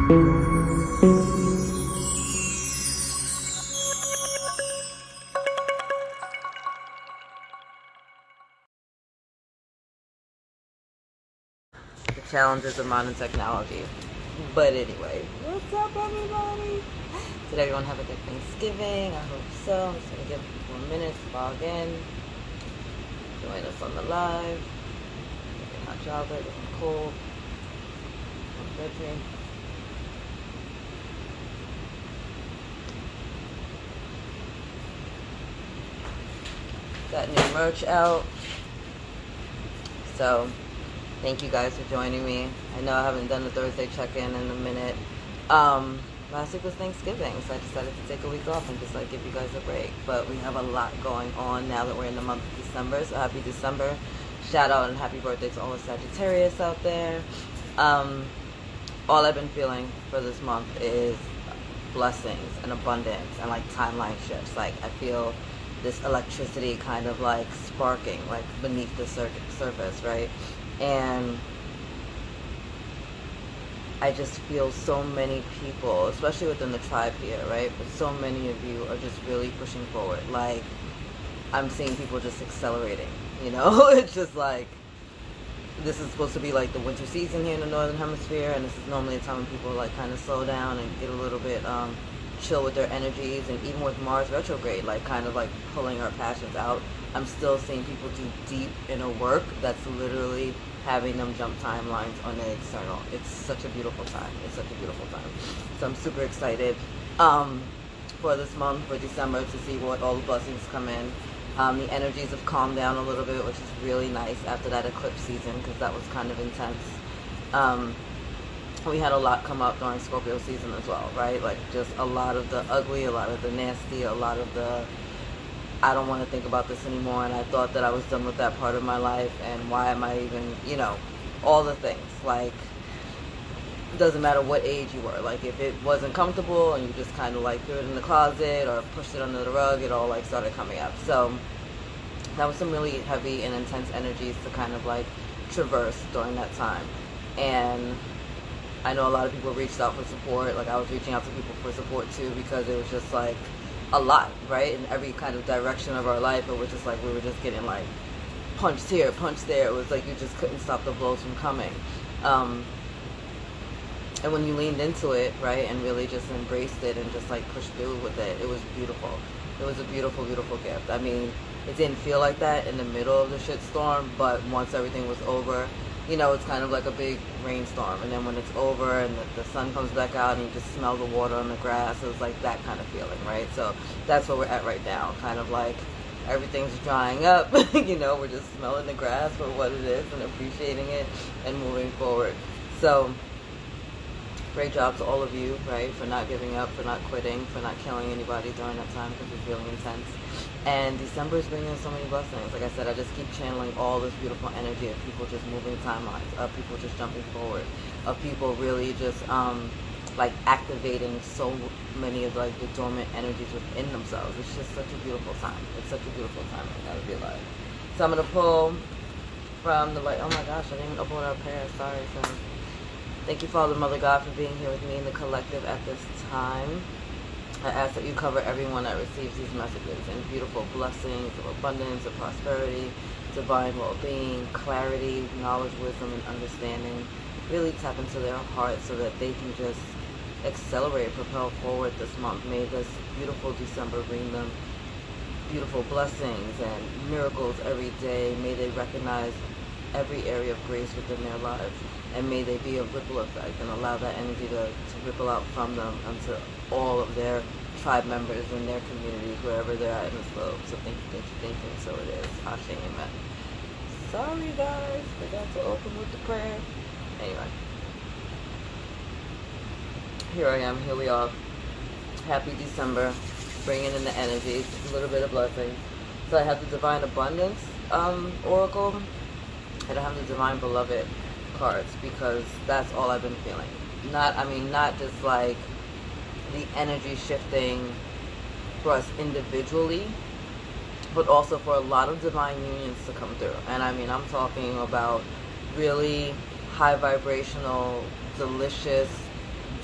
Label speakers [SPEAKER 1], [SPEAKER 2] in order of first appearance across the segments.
[SPEAKER 1] The challenges of modern technology. But anyway, what's up, everybody? Did everyone have a good Thanksgiving? I hope so. I'm just going to give a few more minutes to log in. Join us on the live. Drinking hot chocolate, getting cold. Don't judge me. Got new merch out. So, thank you guys for joining me. I know I haven't done the Thursday check-in in a minute. Last week was Thanksgiving, so I decided to take a week off and just like give you guys a break. But we have a lot going on now that we're in the month of December, so happy December. Shout out and happy birthday to all the Sagittarius out there. All I've been feeling for this month is blessings and abundance and like timeline shifts. Like I feel this electricity kind of like sparking like beneath the surface, right? And I just feel so many people, especially within the tribe here, right? But so many of you are just really pushing forward. Like, I'm seeing people just accelerating, you know? It's just like, this is supposed to be like the winter season here in the Northern Hemisphere, and this is normally a time when people like kind of slow down and get a little bit chill with their energies. And even with Mars retrograde, like kind of like pulling our passions out, I'm still seeing people do deep inner work that's literally having them jump timelines on the external. It's such a beautiful time. It's such a beautiful time. So I'm super excited for this month, for December, to see what all the blessings come in. The energies have calmed down a little bit, which is really nice after that eclipse season, because that was kind of intense. We had a lot come up during Scorpio season as well, right? Like just a lot of the ugly, a lot of the nasty, a lot of the I don't want to think about this anymore, and I thought that I was done with that part of my life, and why am I even, you know, all the things. Like, it doesn't matter what age you were. Like, if it wasn't comfortable and you just kind of like threw it in the closet or pushed it under the rug, it all like started coming up. So that was some really heavy and intense energies to kind of like traverse during that time. And I know a lot of people reached out for support. Like, I was reaching out to people for support too, because it was just like a lot, right? In every kind of direction of our life, it was just like we were just getting like punched here, punched there. It was like you just couldn't stop the blows from coming. And when you leaned into it, right, and really just embraced it and just like pushed through with it, it was beautiful. It was a beautiful, beautiful gift. I mean, it didn't feel like that in the middle of the shitstorm, but once everything was over, you know, it's kind of like a big rainstorm. And then when it's over and the sun comes back out and you just smell the water on the grass, it was like that kind of feeling, right? So that's where we're at right now. Kind of like everything's drying up, you know, we're just smelling the grass for what it is and appreciating it and moving forward. So great job to all of you, right, for not giving up, for not quitting, for not killing anybody during that time, because it's really intense. And December is bringing so many blessings. Like I said, I just keep channeling all this beautiful energy of people just moving timelines, of people just jumping forward, of people really just like activating so many of like the dormant energies within themselves. It's just such a beautiful time. It's such a beautiful time right now to be alive. So I'm gonna pull from the light. Oh my gosh, I didn't even open our prayer. Sorry, so thank you, Father, Mother God, for being here with me in the collective at this time. I ask that you cover everyone that receives these messages and beautiful blessings of abundance, of prosperity, divine well-being, clarity, knowledge, wisdom, and understanding. Really tap into their hearts so that they can just accelerate, propel forward this month. May this beautiful December bring them beautiful blessings and miracles every day. May they recognize every area of grace within their lives, and may they be a ripple effect and allow that energy to ripple out from them onto all of their tribe members and their communities, wherever they're at in this globe. So thank you, thank you, thank you. So it is. Ashe, amen. Sorry guys, forgot to open with the prayer. Anyway, here I am, here we are. Happy December, bringing in the energies, a little bit of blessing. So I have the Divine Abundance Oracle, and I have the Divine Beloved cards, because that's all I've been feeling. Not just like the energy shifting for us individually, but also for a lot of divine unions to come through. And I mean, I'm talking about really high vibrational, delicious,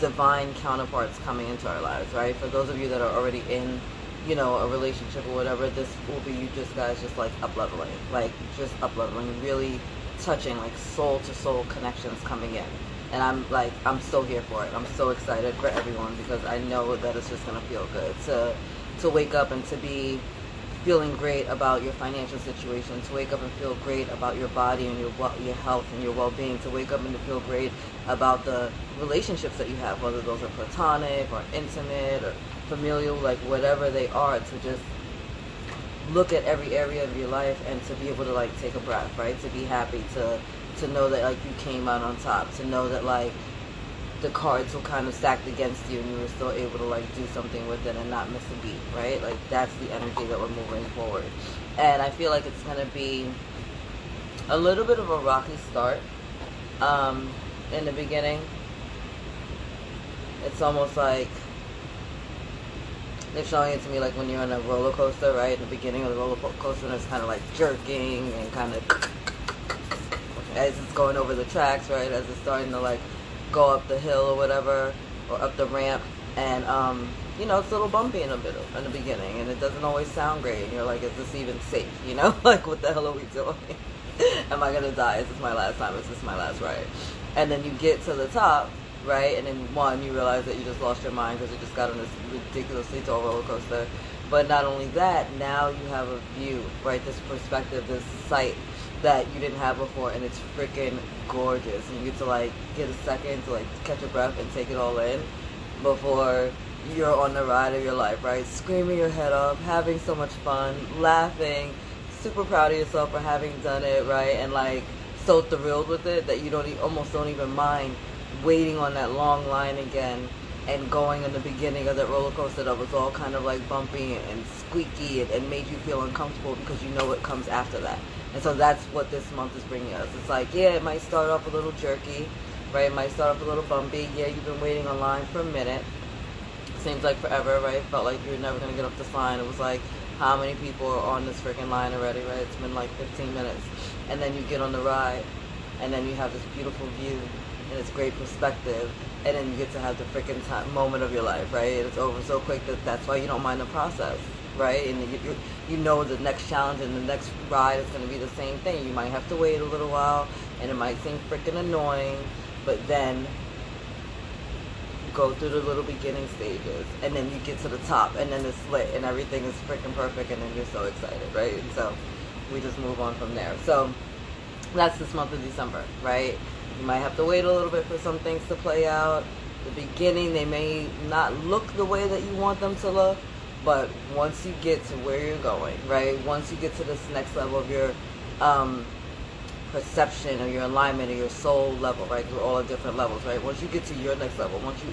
[SPEAKER 1] divine counterparts coming into our lives, right? For those of you that are already in, you know, a relationship or whatever, this will be you just guys just like up-leveling, like just up-leveling, really touching, like soul-to-soul connections coming in. And I'm so here for it. I'm so excited for everyone because I know that it's just going to feel good to wake up and to be feeling great about your financial situation, to wake up and feel great about your body and your health and your well-being, to wake up and to feel great about the relationships that you have, whether those are platonic or intimate or familial, like whatever they are, to just look at every area of your life and to be able to like take a breath, right? To be happy, to know that like you came out on top, to know that like the cards were kind of stacked against you and you were still able to like do something with it and not miss a beat, right? Like that's the energy that we're moving forward. And I feel like it's going to be a little bit of a rocky start in the beginning. It's almost like they're showing it to me like when you're on a roller coaster, right? In the beginning of the roller coaster, and it's kind of like jerking and kind of as it's going over the tracks, right? As it's starting to like go up the hill or whatever, or up the ramp, and you know, it's a little bumpy in the beginning, and it doesn't always sound great, and you're like, is this even safe, you know? Like, what the hell are we doing? Am I gonna die? Is this my last time? Is this my last ride? And then you get to the top, right, and then you realize that you just lost your mind because you just got on this ridiculously tall roller coaster. But not only that, now you have a view, right, this perspective, this sight that you didn't have before, and it's freaking gorgeous. And you get to like get a second to like catch a breath and take it all in before you're on the ride of your life, right? Screaming your head off, having so much fun, laughing, super proud of yourself for having done it, right? And like so thrilled with it that you almost don't even mind waiting on that long line again and going in the beginning of that roller coaster that was all kind of like bumpy and squeaky and made you feel uncomfortable because you know what comes after that. And so that's what this month is bringing us. It's like, yeah, it might start off a little jerky, right? It might start off a little bumpy. Yeah, you've been waiting online for a minute. Seems like forever, right? It felt like you were never going to get off this line. It was like, how many people are on this freaking line already, right? It's been like 15 minutes. And then you get on the ride, and then you have this beautiful view, and it's great perspective, and then you get to have the freaking moment of your life, right? And it's over so quick that's why you don't mind the process, right? And you know the next challenge and the next ride is going to be the same thing. You might have to wait a little while, and it might seem freaking annoying, but then you go through the little beginning stages, and then you get to the top, and then it's lit, and everything is freaking perfect, and then you're so excited, right? And so we just move on from there. So that's this month of December, right? You might have to wait a little bit for some things to play out. The beginning, they may not look the way that you want them to look, but once you get to where you're going, right? Once you get to this next level of your perception or your alignment or your soul level, right? We're all at different levels, right? Once you get to your next level, once you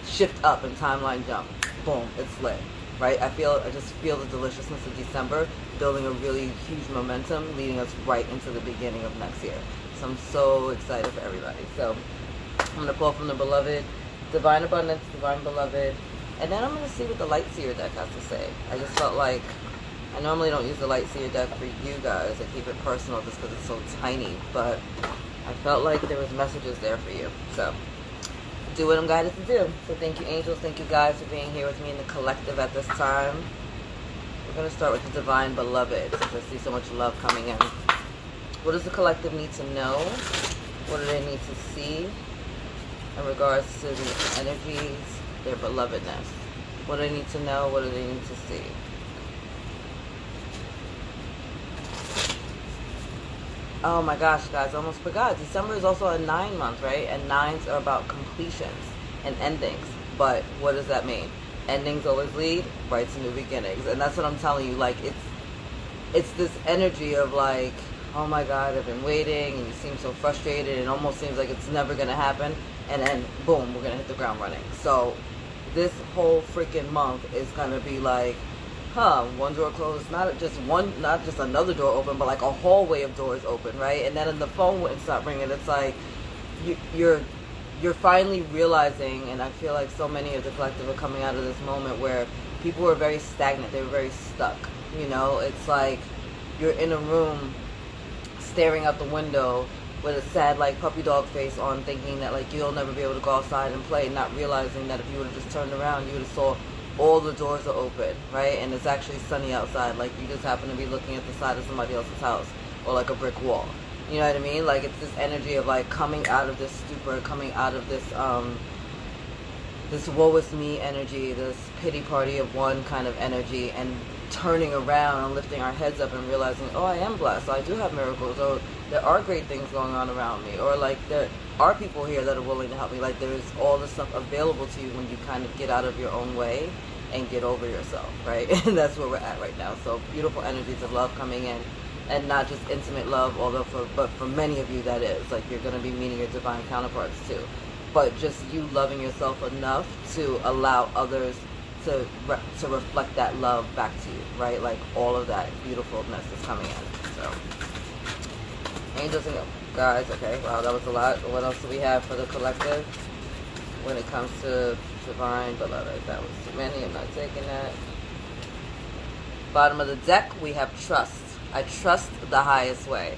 [SPEAKER 1] shift up and timeline jump, boom, it's lit, right? I just feel the deliciousness of December building a really huge momentum leading us right into the beginning of next year. So I'm so excited for everybody. So I'm going to pull from the Beloved, Divine Abundance, Divine Beloved, and then I'm going to see what the Light Seer deck has to say. I just felt like, I normally don't use the Light Seer deck for you guys. I keep it personal just because it's so tiny, but I felt like there was messages there for you. So do what I'm guided to do. So thank you, angels. Thank you guys for being here with me in the collective at this time. We're going to start with the Divine Beloved, since I see so much love coming in. What does the collective need to know? What do they need to see in regards to the energies, their belovedness? What do they need to know? What do they need to see? Oh my gosh, guys, I almost forgot. December is also a 9 month, right? And 9s are about completions and endings. But what does that mean? Endings always lead right to new beginnings. And that's what I'm telling you. Like, it's this energy of like, oh my God, I've been waiting, and you seem so frustrated, and it almost seems like it's never going to happen, and then, boom, we're going to hit the ground running. So this whole freaking month is going to be like, one door closed, not just another door open, but like a hallway of doors open, right? And then the phone wouldn't stop ringing. It's like, you're finally realizing, and I feel like so many of the collective are coming out of this moment where people were very stagnant, they were very stuck, you know? It's like, you're in a room, staring out the window with a sad like puppy dog face on, thinking that like you'll never be able to go outside and play, not realizing that if you would have just turned around, you would have saw all the doors are open, right? And it's actually sunny outside, like you just happen to be looking at the side of somebody else's house, or like a brick wall. You know what I mean? Like it's this energy of like coming out of this stupor, coming out of this this woe is me energy, this pity party of one kind of energy, and turning around and lifting our heads up and realizing, oh, I am blessed, I do have miracles, or there are great things going on around me, or like there are people here that are willing to help me. Like there's all this stuff available to you when you kind of get out of your own way and get over yourself, right? And that's where we're at right now. So beautiful energies of love coming in, and not just intimate love, but for many of you that is, like you're going to be meeting your divine counterparts too, but just you loving yourself enough to allow others to reflect that love back to you, right? Like all of that beautifulness is coming in. So angels and guys, okay, wow, that was a lot. What else do we have for the collective when it comes to divine beloved? That was too many. I'm not taking that. Bottom of the deck, we have trust. I trust the highest way.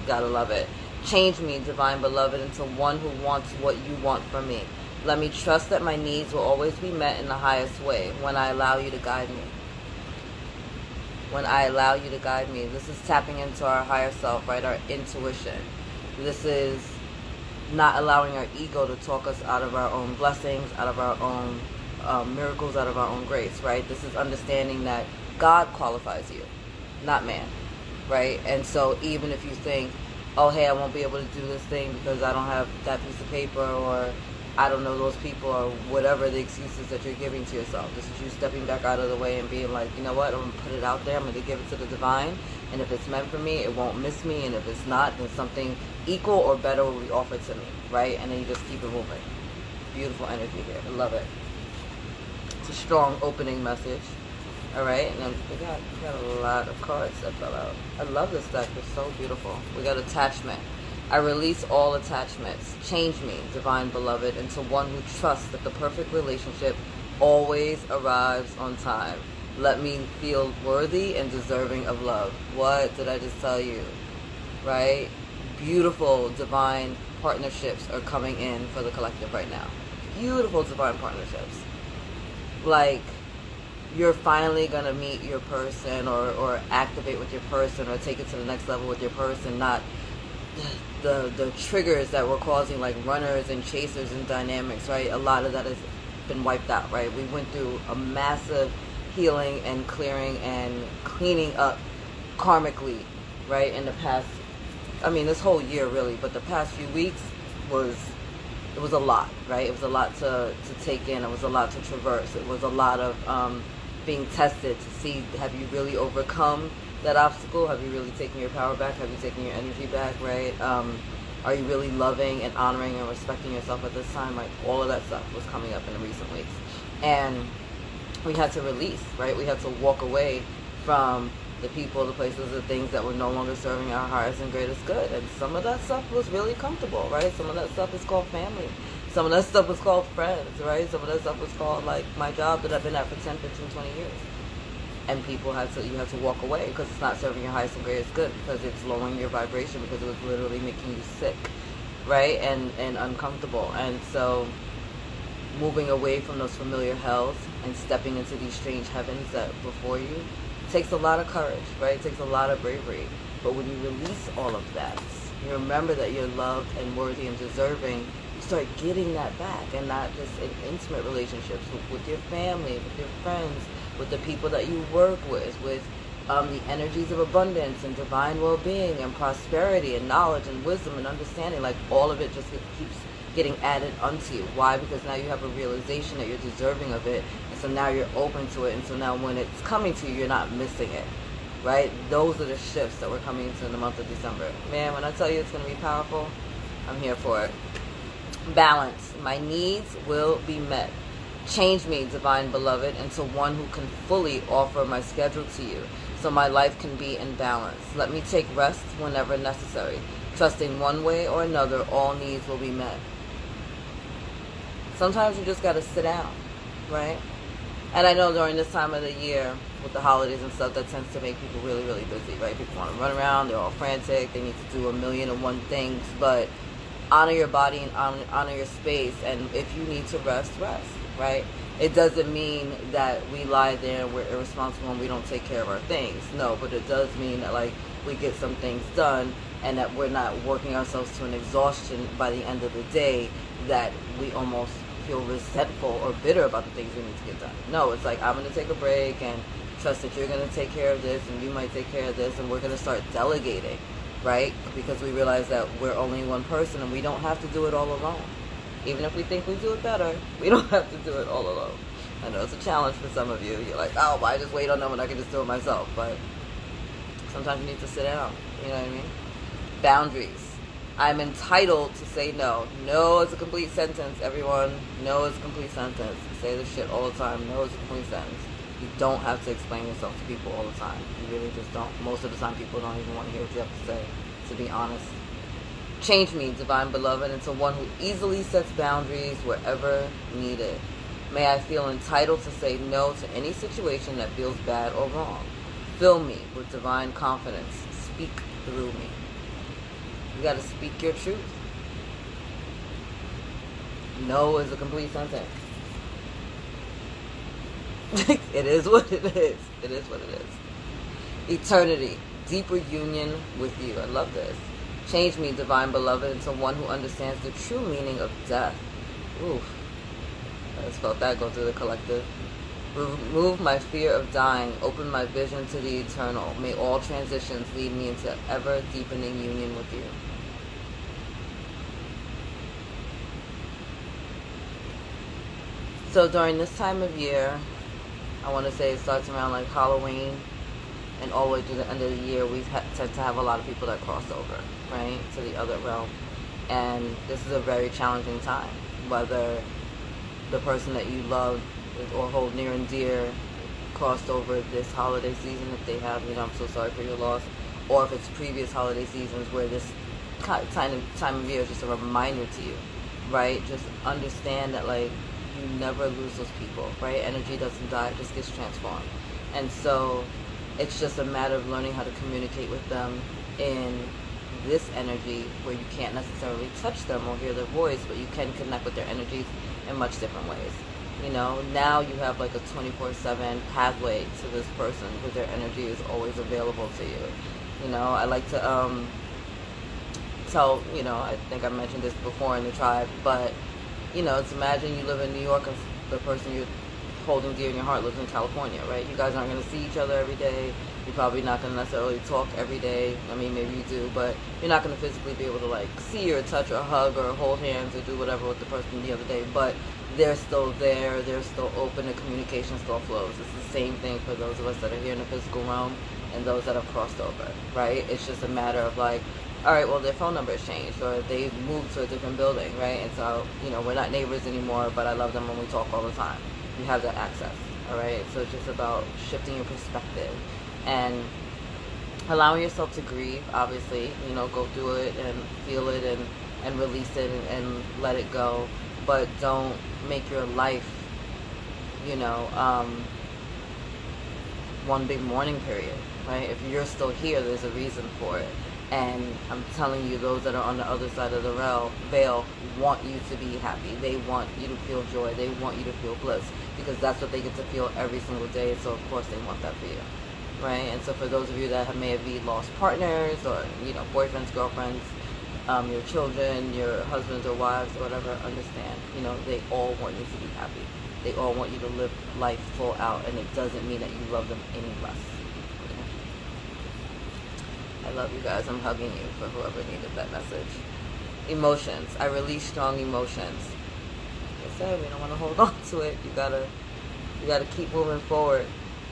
[SPEAKER 1] Gotta love it. Change me, divine beloved, into one who wants what you want from me. Let me trust that my needs will always be met in the highest way when I allow you to guide me. When I allow you to guide me. This is tapping into our higher self, right? Our intuition. This is not allowing our ego to talk us out of our own blessings, out of our own miracles, out of our own grace, right? This is understanding that God qualifies you, not man, right? And so even if you think, oh, hey, I won't be able to do this thing because I don't have that piece of paper, or I don't know those people, or whatever the excuses that you're giving to yourself. This is you stepping back out of the way and being like, you know what, I'm going to put it out there, I'm going to give it to the divine, and if it's meant for me, it won't miss me, and if it's not, then something equal or better will be offered to me, right? And then you just keep it moving. Beautiful energy here. I love it. It's a strong opening message. All right, and then we got a lot of cards that fell out. I love this deck. It's so beautiful. We got attachment. I release all attachments. Change me, divine beloved, into one who trusts that the perfect relationship always arrives on time. Let me feel worthy and deserving of love. What did I just tell you? Right? Beautiful divine partnerships are coming in for the collective right now. Beautiful divine partnerships. Like, you're finally going to meet your person, or activate with your person, or take it to the next level with your person, not the triggers that were causing like runners and chasers and dynamics, right? A lot of that has been wiped out, right? We went through a massive healing and clearing and cleaning up karmically, right? In the past, I mean, this whole year really, but the past few weeks it was a lot, right? It was a lot to take in. It was a lot to traverse. It was a lot of being tested to see, have you really overcome that obstacle? Have you really taken your power back? Have you taken your energy back, right? Are you really loving and honoring and respecting yourself at this time? Like, all of that stuff was coming up in the recent weeks. And we had to release, right? We had to walk away from the people, the places, the things that were no longer serving our highest and greatest good. And some of that stuff was really comfortable, right? Some of that stuff is called family. Some of that stuff was called friends, right? Some of that stuff was called like my job that I've been at for 10, 15, 20 years. And you had to walk away because it's not serving your highest and greatest good, because it's lowering your vibration, because it was literally making you sick, right? And uncomfortable. And so moving away from those familiar hells and stepping into these strange heavens that before you takes a lot of courage, right? It takes a lot of bravery. But when you release all of that, you remember that you're loved and worthy and deserving, you start getting that back, and not just in intimate relationships with your family, with your friends, with the people that you work with the energies of abundance and divine well-being and prosperity and knowledge and wisdom and understanding. Like, all of it just keeps getting added onto you. Why? Because now you have a realization that you're deserving of it, and so now you're open to it, and so now when it's coming to you, you're not missing it, right? Those are the shifts that we're coming into in the month of December. Man, when I tell you it's going to be powerful, I'm here for it. Balance. My needs will be met. Change me, divine beloved, into one who can fully offer my schedule to you, so my life can be in balance. Let me take rest whenever necessary. Trusting one way or another, all needs will be met. Sometimes you just got to sit down, right? And I know during this time of the year, with the holidays and stuff, that tends to make people really, really busy, right? People want to run around, they're all frantic, they need to do 1,000,001 things, but honor your body and honor your space, and if you need to rest, right? It doesn't mean that we lie there and we're irresponsible and we don't take care of our things. No, but it does mean that, like, we get some things done and that we're not working ourselves to an exhaustion by the end of the day that we almost feel resentful or bitter about the things we need to get done. No, it's like, I'm going to take a break and trust that you're going to take care of this and you might take care of this, and we're going to start delegating, right? Because we realize that we're only one person and we don't have to do it all alone. Even if we think we do it better, we don't have to do it all alone. I know it's a challenge for some of you. You're like, oh, why just wait on them when I can just do it myself? But sometimes you need to sit down. You know what I mean? Boundaries. I'm entitled to say no. No is a complete sentence, everyone. No is a complete sentence. I say this shit all the time. No is a complete sentence. You don't have to explain yourself to people all the time. You really just don't. Most of the time, people don't even want to hear what you have to say, to be honest. Change me, divine beloved, into one who easily sets boundaries wherever needed. May I feel entitled to say no to any situation that feels bad or wrong. Fill me with divine confidence. Speak through me. You got to speak your truth. No is a complete sentence. It is what it is. It is what it is. Eternity. Deeper union with you. I love this. Change me, divine beloved, into one who understands the true meaning of death. Oof. I just felt that go through the collective. Remove my fear of dying. Open my vision to the eternal. May all transitions lead me into ever-deepening union with you. So during this time of year, I want to say it starts around like Halloween and all the way to the end of the year, we tend to have a lot of people that cross over, right, to the other realm. And this is a very challenging time, whether the person that you love or hold near and dear crossed over this holiday season, if they have, I'm so sorry for your loss, or if it's previous holiday seasons where this time of year is just a reminder to you, right? Just understand that, like, you never lose those people, right? Energy doesn't die, it just gets transformed. And so it's just a matter of learning how to communicate with them in this energy where you can't necessarily touch them or hear their voice, but you can connect with their energies in much different ways. Now you have like a 24/7 pathway to this person because their energy is always available to you. I like to tell, I think I mentioned this before in the tribe, but it's imagine you live in New York and the person you're holding dear in your heart lives in California, right? You guys aren't going to see each other every day. You're probably not going to necessarily talk every day. I mean, maybe you do, but you're not going to physically be able to, like, see or touch or hug or hold hands or do whatever with the person the other day, but they're still there. They're still open. The communication still flows. It's the same thing for those of us that are here in the physical realm and those that have crossed over, right? It's just a matter of, like, all right, well, their phone number has changed or they've moved to a different building, right? And so, we're not neighbors anymore, but I love them and we talk all the time. You have that access, all right? So it's just about shifting your perspective and allowing yourself to grieve, obviously. Go through it and feel it and release it and let it go. But don't make your life, one big mourning period, right? If you're still here, there's a reason for it. And I'm telling you, those that are on the other side of the veil want you to be happy. They want you to feel joy. They want you to feel bliss because that's what they get to feel every single day. So, of course, they want that for you, right? And so for those of you that may have lost partners or, boyfriends, girlfriends, your children, your husbands or wives or whatever, understand, they all want you to be happy. They all want you to live life full out, and it doesn't mean that you love them any less. I love you guys. I'm hugging you for whoever needed that message. Emotions. I release strong emotions. Like I said, we don't want to hold on to it. You gotta keep moving forward.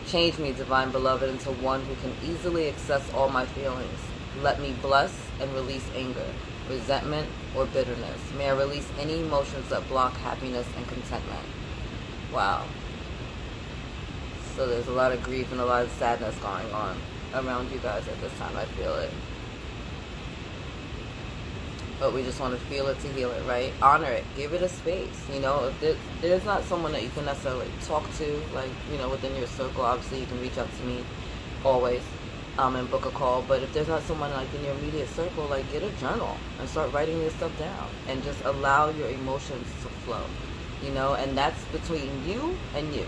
[SPEAKER 1] Change me, divine beloved, into one who can easily access all my feelings. Let me bless and release anger, resentment, or bitterness. May I release any emotions that block happiness and contentment. Wow. So there's a lot of grief and a lot of sadness going on around you guys at this time. I feel it. but we just want to feel it to heal it, right? Honor it. Give it a space. You know, if there's not someone that you can necessarily talk to, like, you know, within your circle, obviously you can reach out to me always, and book a call. But if there's not someone like in your immediate circle, like, get a journal and start writing this stuff down and just allow your emotions to flow, you know, and that's between you and you.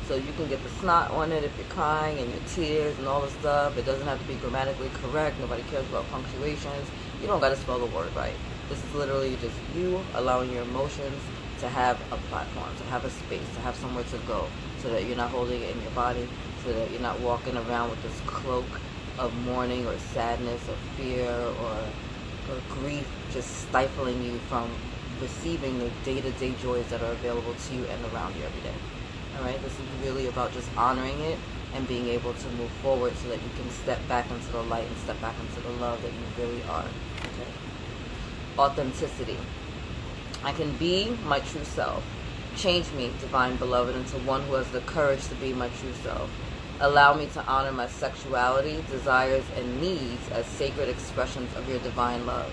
[SPEAKER 1] So you can get the snot on it if you're crying and your tears and all the stuff. It doesn't have to be grammatically correct. Nobody cares about punctuations. You don't got to spell the word right. This is literally just you allowing your emotions to have a platform, to have a space, to have somewhere to go, so that you're not holding it in your body, so that you're not walking around with this cloak of mourning or sadness or fear or grief just stifling you from receiving the day-to-day joys that are available to you and around you every day. All right, this is really about just honoring it and being able to move forward so that you can step back into the light and step back into the love that you really are. Okay. Authenticity. I can be my true self. Change me, divine beloved, into one who has the courage to be my true self. Allow me to honor my sexuality, desires, and needs as sacred expressions of your divine love.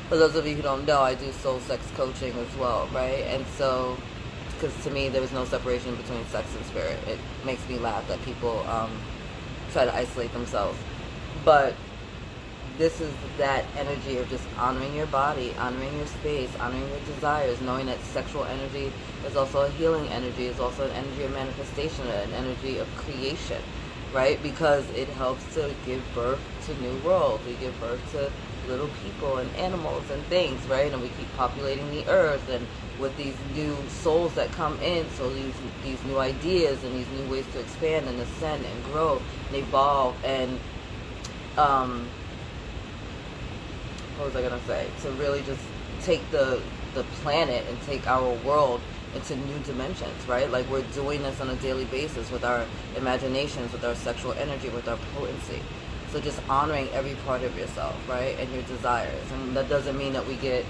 [SPEAKER 1] For those of you who don't know, I do soul sex coaching as well, right? And so, because to me, there is no separation between sex and spirit. It makes me laugh that people try to isolate themselves. But this is that energy of just honoring your body, honoring your space, honoring your desires, knowing that sexual energy is also a healing energy, is also an energy of manifestation, an energy of creation, right? Because it helps to give birth to new worlds. We give birth to little people and animals and things, right? And we keep populating the earth, and with these new souls that come in, so these new ideas and these new ways to expand and ascend and grow and evolve and what was I gonna say? To really just take the planet and take our world into new dimensions, right? Like, we're doing this on a daily basis with our imaginations, with our sexual energy, with our potency. So just honoring every part of yourself, right? And your desires. And that doesn't mean that we get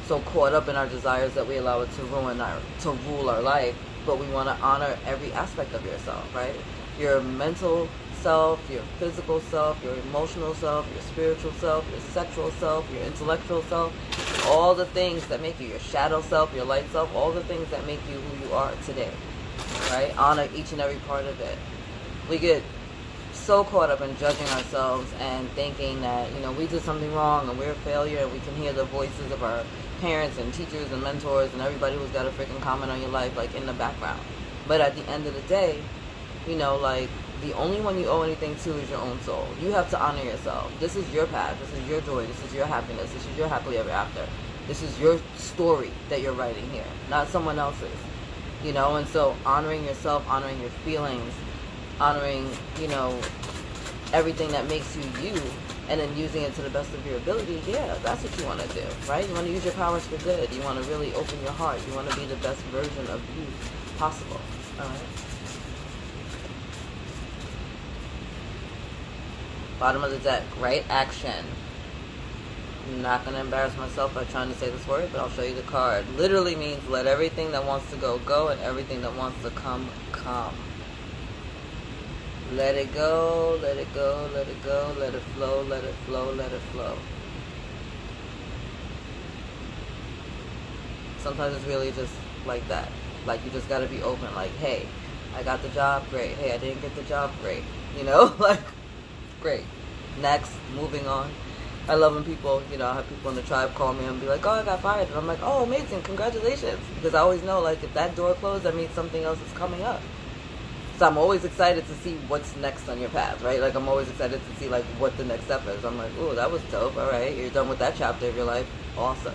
[SPEAKER 1] so caught up in our desires that we allow it to rule our life, but we want to honor every aspect of yourself, right? Your mental self, your physical self, your emotional self, your spiritual self, your sexual self, your intellectual self, all the things that make you your shadow self, your light self, all the things that make you who you are today, right? Honor each and every part of it. We get so caught up in judging ourselves and thinking that, you know, we did something wrong and we're a failure, and we can hear the voices of our parents and teachers and mentors and everybody who's got a freaking comment on your life, like, in the background. But at the end of the day, you know, like, the only one you owe anything to is your own soul. You have to honor yourself. This is your path. This is your joy. This is your happiness. This is your happily ever after. This is your story that you're writing here, not someone else's. You know, and so honoring yourself, honoring your feelings, honoring, you know, everything that makes you you, and then using it to the best of your ability, yeah, that's what you want to do, right? You want to use your powers for good. You want to really open your heart. You want to be the best version of you possible, all right? Bottom of the deck, right action. I'm not going to embarrass myself by trying to say this word, but I'll show you the card. Literally means let everything that wants to go, go, and everything that wants to come, come. Let it go, let it go, let it go, let it flow, let it flow, let it flow. Sometimes it's really just like that. Like, you just got to be open. Like, hey, I got the job, great. Hey, I didn't get the job, great. You know, like, great. Next, moving on. I love when people, you know, I have people in the tribe call me and be like, oh, I got fired. And I'm like, oh, amazing, congratulations. Because I always know, like, if that door closed, that means something else is coming up. So I'm always excited to see what's next on your path, right? Like, I'm always excited to see, like, what the next step is. I'm like, ooh, that was dope. All right, you're done with that chapter of your life. Awesome.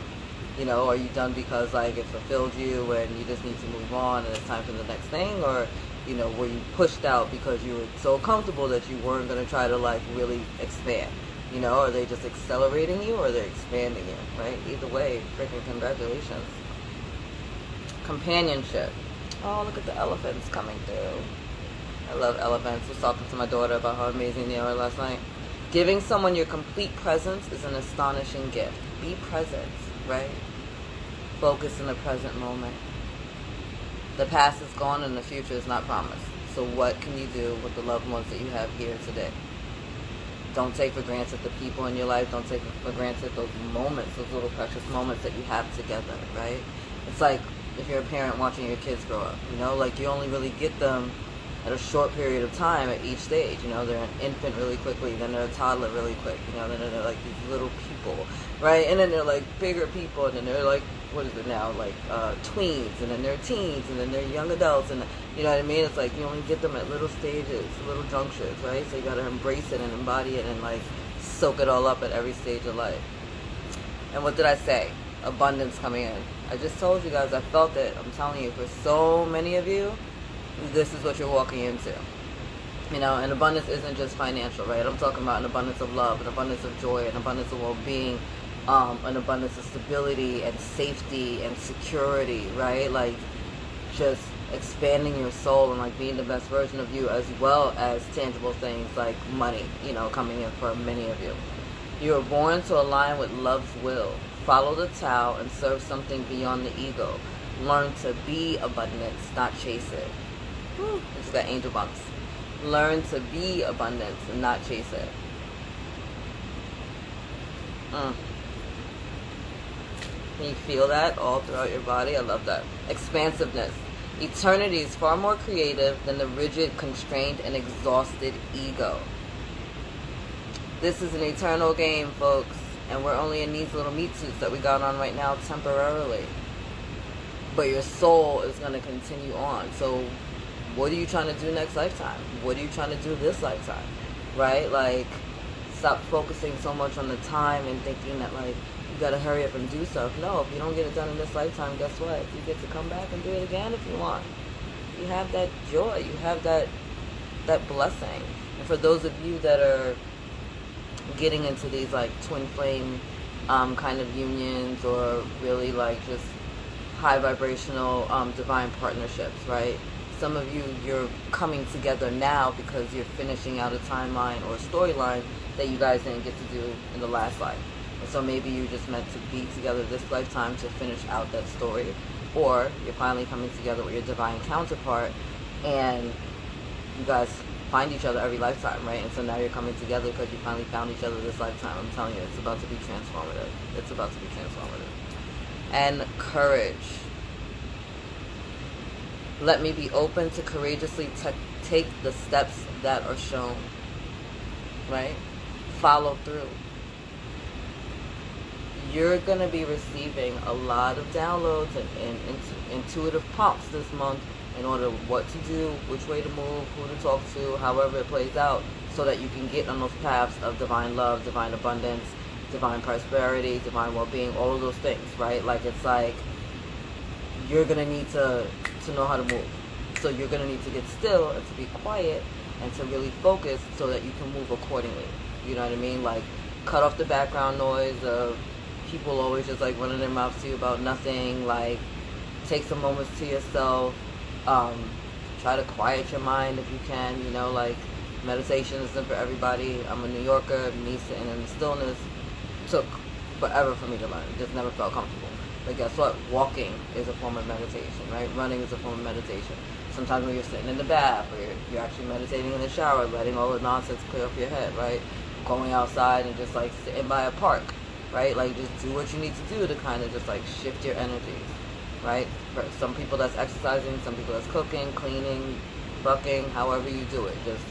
[SPEAKER 1] You know, are you done because, like, it fulfilled you and you just need to move on and it's time for the next thing? Or, you know, were you pushed out because you were so comfortable that you weren't going to try to, like, really expand? You know, are they just accelerating you or they're expanding you, right? Either way, freaking congratulations. Companionship. Oh, look at the elephants coming through. I love elephants. I was talking to my daughter about how amazing they are last night. Giving someone your complete presence is an astonishing gift. Be present, right? Focus in the present moment. The past is gone and the future is not promised. So what can you do with the loved ones that you have here today? Don't take for granted the people in your life. Don't take for granted those moments, those little precious moments that you have together, right? It's like if you're a parent watching your kids grow up, you know, like you only really get them at a short period of time at each stage. You know, they're an infant really quickly, then they're a toddler really quick, you know, then they're like these little people, right? And then they're like bigger people, and then they're like, what is it now, like tweens, and then they're teens, and then they're young adults, and you know what I mean? It's like you only get them at little stages, little junctures, right? So you gotta embrace it and embody it and like soak it all up at every stage of life. And what did I say? Abundance coming in. I just told you guys, I felt it. I'm telling you, for so many of you, this is what you're walking into. You know, and abundance isn't just financial, right? I'm talking about an abundance of love, an abundance of joy, an abundance of well-being, an abundance of stability and safety and security, right? Like, just expanding your soul and like being the best version of you, as well as tangible things like money, you know, coming in for many of you. You are born to align with love's will. Follow the Tao and serve something beyond the ego. Learn to be abundance, not chase it. It's got angel bumps. Learn to be abundance and not chase it. Can you feel that all throughout your body? I love that. Expansiveness. Eternity is far more creative than the rigid, constrained, and exhausted ego. This is an eternal game, folks, and we're only in these little meat suits that we got on right now temporarily. But your soul is going to continue on. So what are you trying to do next lifetime? What are you trying to do this lifetime? Right? Like, stop focusing so much on the time and thinking that, like, you got to hurry up and do stuff. No, if you don't get it done in this lifetime, guess what? You get to come back and do it again if you want. You have that joy. You have that blessing. And for those of you that are getting into these, like, twin flame kind of unions, or really, like, just high vibrational divine partnerships, right? Some of you, you're coming together now because you're finishing out a timeline or a storyline that you guys didn't get to do in the last life. And so maybe you just meant to be together this lifetime to finish out that story. Or you're finally coming together with your divine counterpart and you guys find each other every lifetime, right? And so now you're coming together because you finally found each other this lifetime. I'm telling you, it's about to be transformative. It's about to be transformative. And courage. Let me be open to courageously take the steps that are shown, right? Follow through. You're going to be receiving a lot of downloads and intuitive prompts this month in order what to do, which way to move, who to talk to, however it plays out, so that you can get on those paths of divine love, divine abundance, divine prosperity, divine well-being, all of those things, right? Like, it's like you're going to need to know how to move. So you're going to need to get still and to be quiet and to really focus so that you can move accordingly. You know what I mean? Like, cut off the background noise of people always just like running their mouths to you about nothing. Like, take some moments to yourself. Try to quiet your mind if you can. You know, like, meditation isn't for everybody. I'm a New Yorker. Me sitting in the stillness took forever for me to learn. Just never felt comfortable. But guess what? Walking is a form of meditation, right? Running is a form of meditation. Sometimes when you're sitting in the bath, or you're actually meditating in the shower, letting all the nonsense clear off your head, right? Going outside and just like sitting by a park, right? Like, just do what you need to do to kind of just like shift your energies, right? For some people that's exercising, some people that's cooking, cleaning, bucking, however you do it. Just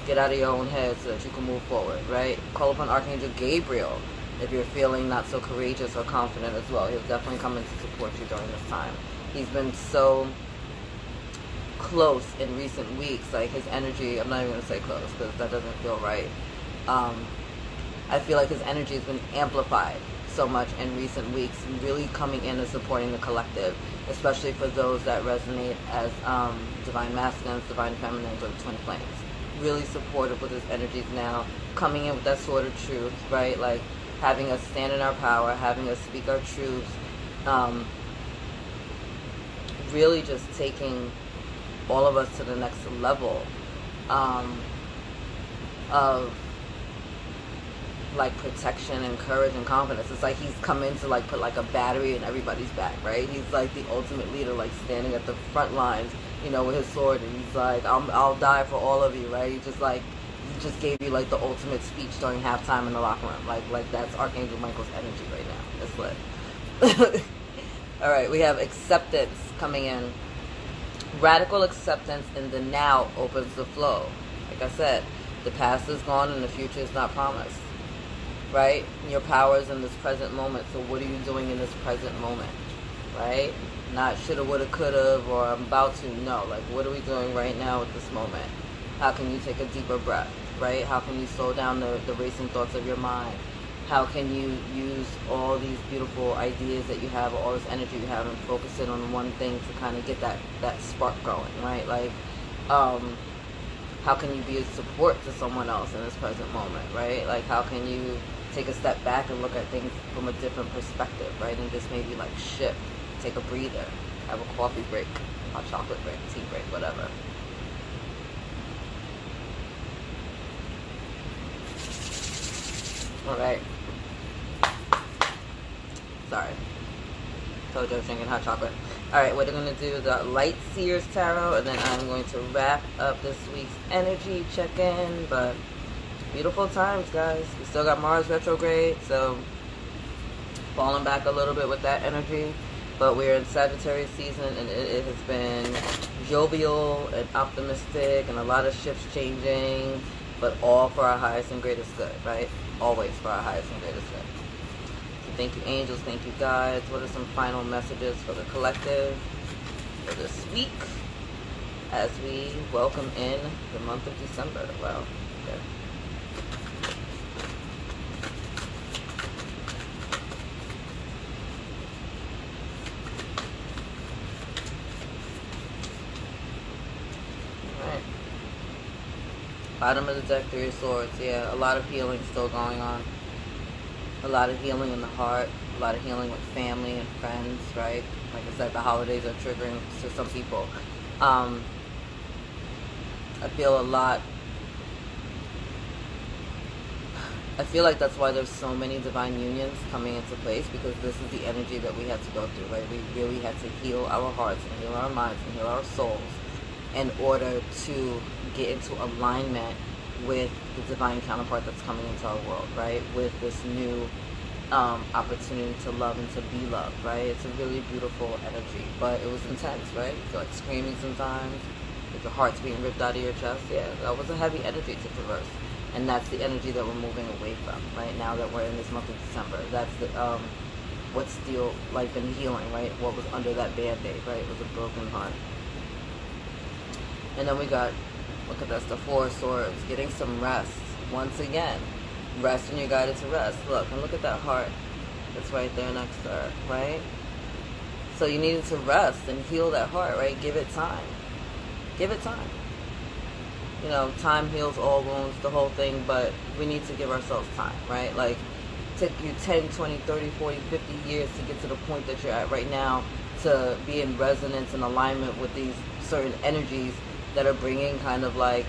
[SPEAKER 1] get out of your own head so that you can move forward, right? Call upon Archangel Gabriel if you're feeling not so courageous or confident as well. He'll definitely come in to support you during this time. He's been so close in recent weeks. Like, his energy, I'm not even going to say close because that doesn't feel right. I feel like his energy has been amplified so much in recent weeks, really coming in and supporting the collective, especially for those that resonate as divine masculines, divine feminines, or twin flames. Really supportive with his energies now, coming in with that sort of truth, right? Like, having us stand in our power, having us speak our truths, really just taking all of us to the next level of like protection and courage and confidence. It's like he's come in to like put like a battery in everybody's back, right? He's like the ultimate leader, like standing at the front lines, you know, with his sword, and he's like, I'll die for all of you, right? He's just like just gave you like the ultimate speech during halftime in the locker room. Like that's Archangel Michael's energy right now. It's lit. All right, we have acceptance coming in. Radical acceptance in the now opens the flow. Like I said, the past is gone and the future is not promised. Right? Your power is in this present moment. So what are you doing in this present moment? Right? Not shoulda, woulda, coulda, or I'm about to. No. Like, what are we doing right now at this moment? How can you take a deeper breath? Right? How can you slow down the racing thoughts of your mind? How can you use all these beautiful ideas that you have, all this energy you have, and focus it on one thing to kind of get that spark going, right? Like, how can you be a support to someone else in this present moment, right? Like, how can you take a step back and look at things from a different perspective, right? And just maybe, like, shift, take a breather, have a coffee break, hot chocolate break, tea break, whatever. All right. Sorry. Told you I was drinking hot chocolate. Alright, we're going to do the Light Seers Tarot, and then I'm going to wrap up this week's energy check-in. But beautiful times, guys. We still got Mars retrograde, so falling back a little bit with that energy. But we're in Sagittarius season, and it has been jovial and optimistic, and a lot of shifts changing, but all for our highest and greatest good, right? Always for our highest and greatest good. Thank you, angels. Thank you, guides. What are some final messages for the collective for this week as we welcome in the month of December? Wow. Okay. All right. Bottom of the deck, Three of Swords. Yeah, a lot of healing still going on. A lot of healing in the heart, a lot of healing with family and friends, right? Like I said, the holidays are triggering to some people. I feel like that's why there's so many divine unions coming into place, because this is the energy that we had to go through, right? We really had to heal our hearts and heal our minds and heal our souls in order to get into alignment with the divine counterpart that's coming into our world, right? With this new opportunity to love and to be loved, right? It's a really beautiful energy, but it was intense, right? You feel like screaming sometimes, like your heart's being ripped out of your chest. Yeah, that was a heavy energy to traverse, and that's the energy that we're moving away from, right? Now that we're in this month of December, that's the what's still like been healing, right? What was under that band-aid, right? It was a broken heart. And then we got, look at this, the Four of Swords, getting some rest. Once again, rest when you're guided to rest. Look, and look at that heart that's right there next to her, right? So you needed to rest and heal that heart, right? Give it time. Give it time. You know, time heals all wounds, the whole thing, but we need to give ourselves time, right? Like, it took you 10, 20, 30, 40, 50 years to get to the point that you're at right now, to be in resonance and alignment with these certain energies that are bringing kind of like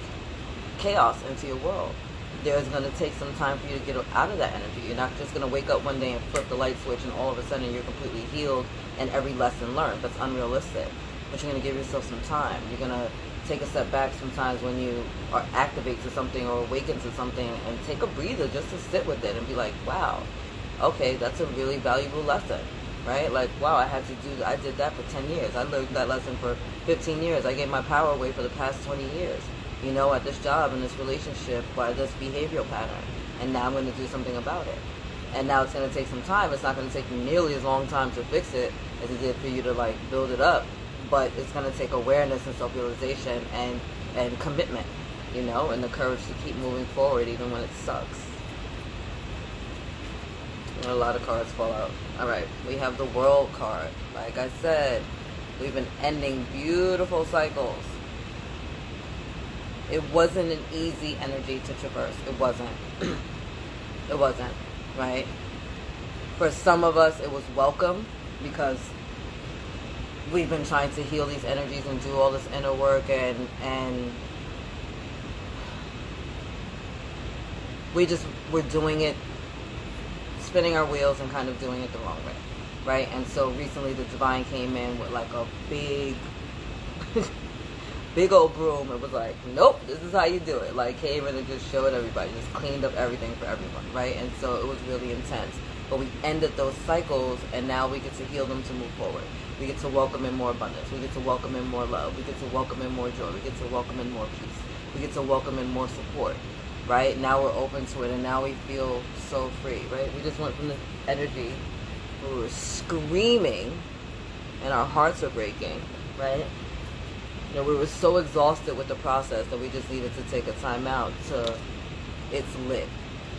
[SPEAKER 1] chaos into your world. There's going to take some time for you to get out of that energy. You're not just going to wake up one day and flip the light switch and all of a sudden you're completely healed and every lesson learned. That's unrealistic. But you're going to give yourself some time. You're going to take a step back sometimes when you are activate to something or awaken to something, and take a breather just to sit with it and be like, wow, okay, that's a really valuable lesson. Right? Like, wow, I did that for 10 years. I learned that lesson for 15 years. I gave my power away for the past 20 years. You know, at this job, in this relationship, by this behavioral pattern. And now I'm going to do something about it. And now it's going to take some time. It's not going to take you nearly as long time to fix it as it did for you to, like, build it up. But it's going to take awareness and self-realization and commitment, you know, and the courage to keep moving forward even when it sucks. And a lot of cards fall out. Alright, we have the World card. Like I said, we've been ending beautiful cycles. It wasn't an easy energy to traverse. It wasn't. It wasn't, right? For some of us, it was welcome, because we've been trying to heal these energies and do all this inner work, and we're doing it, spinning our wheels and kind of doing it the wrong way, right? And so recently the divine came in with like a big big old broom and was like, nope, this is how you do it. Like, came in and just showed everybody, just cleaned up everything for everyone, right? And so it was really intense. But we ended those cycles, and now we get to heal them to move forward. We get to welcome in more abundance. We get to welcome in more love. We get to welcome in more joy. We get to welcome in more peace. We get to welcome in more support, right? Now we're open to it, and now we feel so free, right? We just went from the energy where we were screaming and our hearts are breaking, right? You know, we were so exhausted with the process that we just needed to take a time out to, it's lit,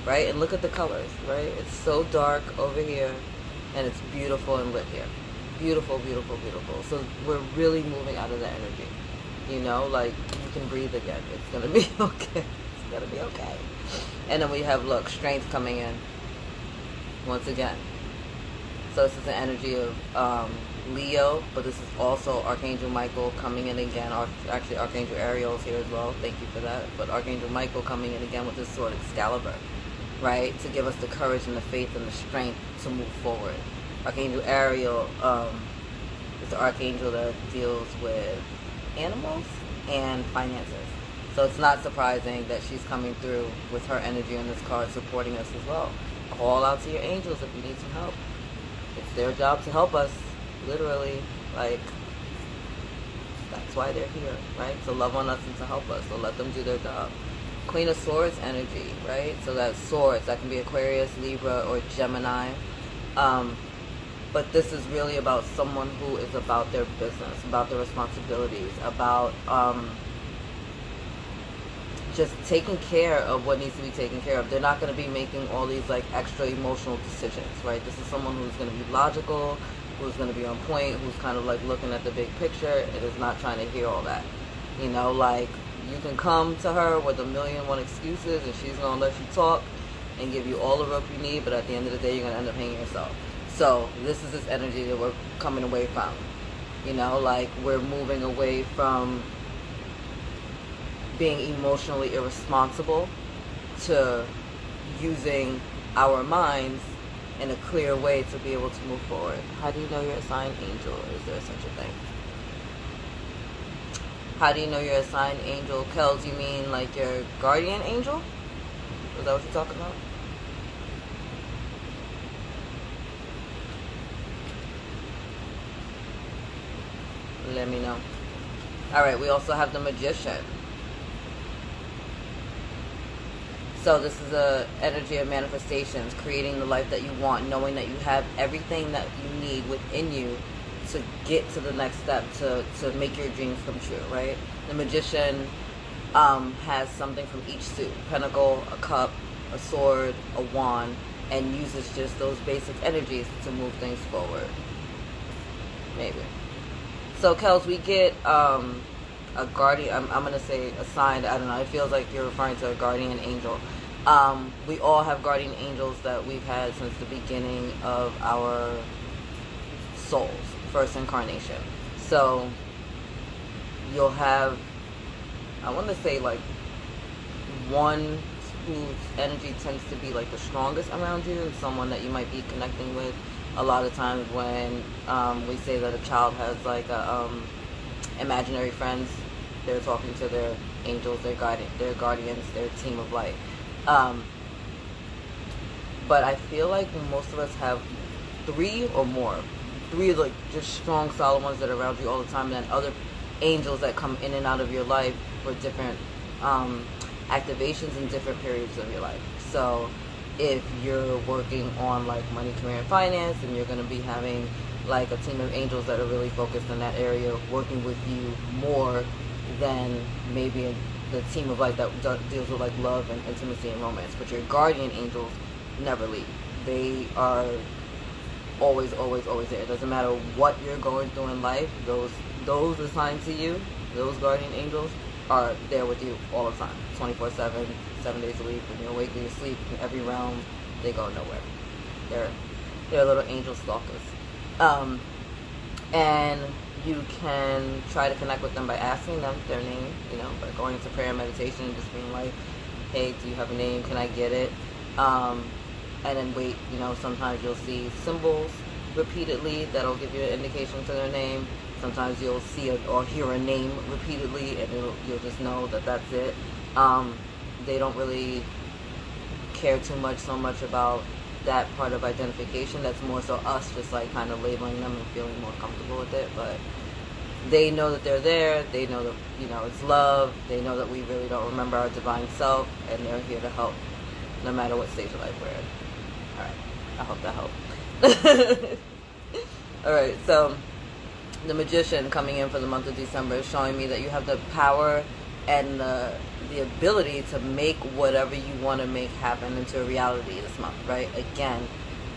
[SPEAKER 1] right? And look at the colors, right? It's so dark over here, and it's beautiful and lit here. Beautiful, beautiful, beautiful. So we're really moving out of the energy. You know, like, you can breathe again. It's going to be okay. It's going to be okay. And then we have, look, strength coming in once again. So this is the energy of Leo, but this is also Archangel Michael coming in again. Actually, Archangel Ariel is here as well. Thank you for that. But Archangel Michael coming in again with his sword Excalibur, right? To give us the courage and the faith and the strength to move forward. Archangel Ariel is the archangel that deals with animals and finances. So it's not surprising that she's coming through with her energy on this card, supporting us as well. Call out to your angels if you need some help. It's their job to help us, literally. Like, that's why they're here, right? To love on us and to help us. So let them do their job. Queen of Swords energy, right? So that's swords. That can be Aquarius, Libra, or Gemini. But this is really about someone who is about their business, about their responsibilities, about just taking care of what needs to be taken care of. They're not going to be making all these like extra emotional decisions, right? This is someone who's going to be logical, who's going to be on point, who's kind of like looking at the big picture and is not trying to hear all that. You know, like, you can come to her with 1,000,001 excuses and she's going to let you talk and give you all the rope you need, but at the end of the day, you're going to end up hanging yourself. So this is this energy that we're coming away from. You know, like, we're moving away from being emotionally irresponsible to using our minds in a clear way to be able to move forward. How do you know you're assigned angel? Is there such a thing? How do you know you're assigned angel? Kels, you mean like your guardian angel? Is that what you're talking about? Let me know. Alright, we also have the Magician. So this is a energy of manifestations, creating the life that you want, knowing that you have everything that you need within you to get to the next step, to make your dreams come true, right? The Magician has something from each suit: pentacle, a cup, a sword, a wand, and uses just those basic energies to move things forward. Maybe. So, Kels, we get a guardian, I'm going to say assigned, I don't know, it feels like you're referring to a guardian angel. We all have guardian angels that we've had since the beginning of our souls, first incarnation. So, you'll have, I want to say, like, one whose energy tends to be, like, the strongest around you, and someone that you might be connecting with. A lot of times when we say that a child has like imaginary friends, they're talking to their angels, their guardians, their team of light. But I feel like most of us have 3 or more. 3 like just strong, solid ones that are around you all the time, and then other angels that come in and out of your life for different activations in different periods of your life. So if you're working on like money, career, and finance, and you're going to be having like a team of angels that are really focused in that area, working with you more than maybe the team of light that deals with like love and intimacy and romance. But your guardian angels never leave. They are always, always, always there. It doesn't matter what you're going through in life, those assigned to you, those guardian angels, are there with you all the time, 24/7, 7 days a week. When you're awake, when you sleep, in every realm, they go nowhere. They're little angel stalkers. And you can try to connect with them by asking them their name, you know, by going into prayer and meditation and just being like, hey, do you have a name? Can I get it? And then wait, you know, sometimes you'll see symbols repeatedly, that'll give you an indication to their name. Sometimes you'll see or hear a name repeatedly, and you'll just know that that's it. They don't really care so much about that part of identification. That's more so us just like kind of labeling them and feeling more comfortable with it. But they know that they're there. They know that, it's love. They know that we really don't remember our divine self, and they're here to help no matter what stage of life we're in. All right. I hope that helped. All right. So the Magician coming in for the month of December is showing me that you have the power and the ability to make whatever you want to make happen into a reality this month, right? Again,